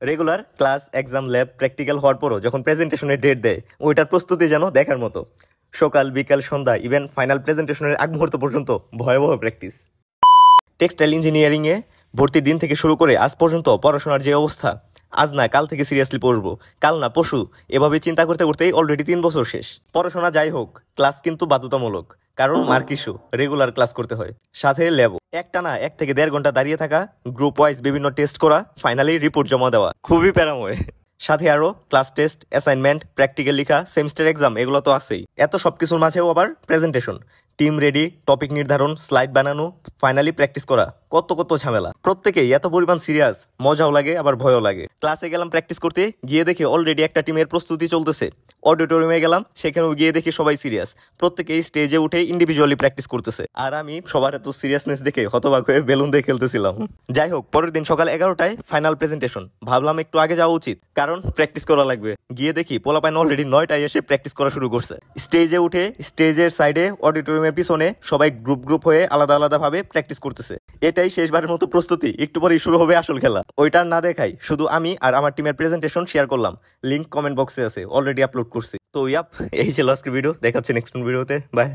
Regular class exam lab practical হওয়ার পরও যখন প্রেজেন্টেশনের ডেট দেয় ওইটার প্রস্তুতি যেন দেখার মতো। সকাল বিকাল সন্ধ্যা ইভেন ফাইনাল প্রেজেন্টেশনের আগ মুহূর্ত পর্যন্ত ভয়াবহ প্র্যাকটিস। টেক্সটাইল ইঞ্জিনিয়ারিংয়ে ভর্তির দিন থেকে শুরু করে আজ পর্যন্ত পড়াশোনার যে অবস্থা, আজ না কাল থেকে সিরিয়াসলি পড়বো, কাল না পরশু, এভাবে চিন্তা করতে করতেই অলরেডি 3 বছর শেষ। পড়াশোনা যাই হোক, ক্লাস কিন্তু বাধ্যতামূলক, কারণ মার্ক ইস্যু, রেগুলার ক্লাস করতে হয়, সাথে ল্যাবও। একটানা 1 থেকে 1.5 ঘন্টা দাঁড়িয়ে থাকা, গ্রুপ ওয়াইজ বিভিন্ন টেস্ট করা, ফাইনালি রিপোর্ট জমা দেওয়া, খুবই প্যারাময়। সাথে আরো ক্লাস টেস্ট, অ্যাসাইনমেন্ট, প্র্যাকটিক্যাল লেখা, সেমিস্টার এক্সাম, এগুলো তো আছেই। এত সবকিছুর মাঝেও আবার প্রেজেন্টেশন, টিম রেডি, টপিক নির্ধারণ, স্লাইড বানানো, ফাইনালি প্র্যাকটিস করা, কত কত ঝামেলা। প্রত্যেকেই এত পরিমাণ সিরিয়াস, মজাও লাগে আবার ভয়ও লাগে। ক্লাসে গেলাম প্র্যাকটিস করতে, গিয়ে দেখি অলরেডি একটা টিমের প্রস্তুতি চলতেছে। অডিটোরিয়ামে গেলাম, সেখানেও গিয়ে দেখি সবাই সিরিয়াস, প্রত্যেকেই স্টেজে উঠে ইন্ডিভিজুয়ালি প্র্যাকটিস করতেছে। আর আমি সবার এত সিরিয়াসনেস দেখে হতবাক হয়ে বেলুন দিয়ে খেলতেছিলাম। যাই হোক, পরের দিন সকাল 11টায় ফাইনাল প্রেজেন্টেশন। ভাবলাম একটু আগে যাওয়া উচিত, কারণ প্র্যাকটিস করা লাগবে। গিয়ে দেখি পোলাপাইন অলরেডি 9টায় এসে প্র্যাকটিস করা শুরু করছে। স্টেজে উঠে স্টেজের সাইডে অডিটোরিয়ামের পিছনে সবাই গ্রুপ গ্রুপ হয়ে আলাদা আলাদা ভাবে প্র্যাকটিস করতেছে। এটাই শেষবারের মতো প্রস্তুতি, একটু পরেই শুরু হবে আসল খেলা। ওইটা না দেখাই, শুধু আমি আর আমার টিমের প্রেজেন্টেশন শেয়ার করলাম, লিংক কমেন্ট বক্সে আছে, অলরেডি আপলোড করছি। তো ইয়াপ, এই ছিল আজকের ভিডিও। দেখা হচ্ছে নেক্সট ভিডিওতে, বাই।